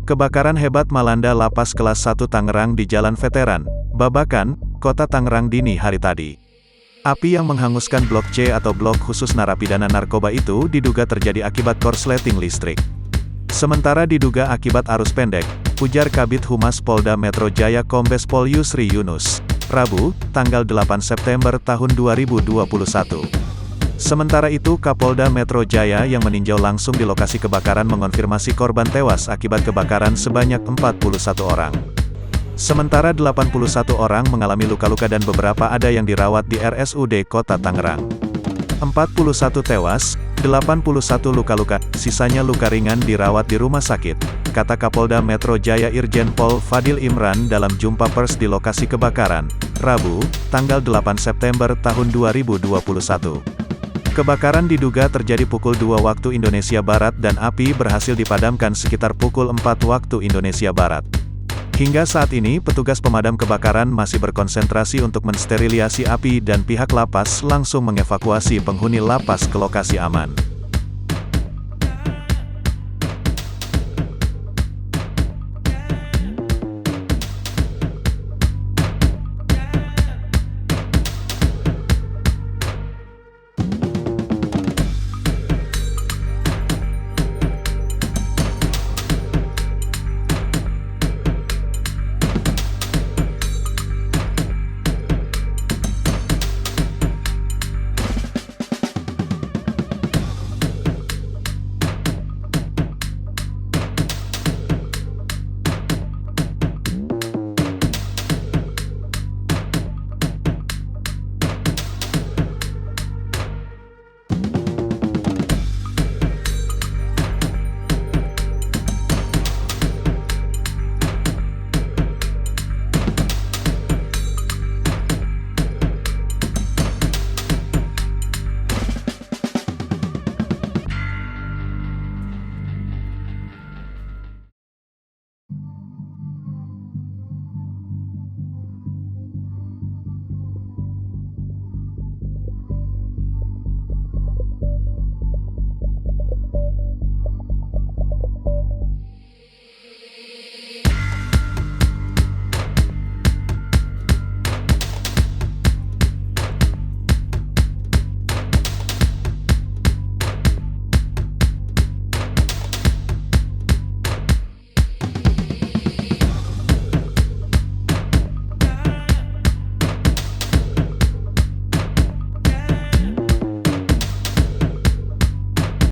Kebakaran hebat melanda lapas kelas 1 Tangerang di Jalan Veteran, Babakan, Kota Tangerang dini hari tadi. Api yang menghanguskan Blok C atau blok khusus narapidana narkoba itu diduga terjadi akibat korsleting listrik. Sementara diduga akibat arus pendek, ujar Kabid Humas Polda Metro Jaya Kombes Pol Yusri Yunus, Rabu, tanggal 8 September tahun 2021. Sementara itu Kapolda Metro Jaya yang meninjau langsung di lokasi kebakaran mengonfirmasi korban tewas akibat kebakaran sebanyak 41 orang. Sementara 81 orang mengalami luka-luka dan beberapa ada yang dirawat di RSUD Kota Tangerang. 41 tewas, 81 luka-luka, sisanya luka ringan dirawat di rumah sakit, kata Kapolda Metro Jaya Irjen Pol Fadil Imran dalam jumpa pers di lokasi kebakaran, Rabu, tanggal 8 September tahun 2021. Kebakaran diduga terjadi pukul 2 waktu Indonesia Barat dan api berhasil dipadamkan sekitar pukul 4 waktu Indonesia Barat. Hingga saat ini petugas pemadam kebakaran masih berkonsentrasi untuk mensterilisi api dan pihak lapas langsung mengevakuasi penghuni lapas ke lokasi aman.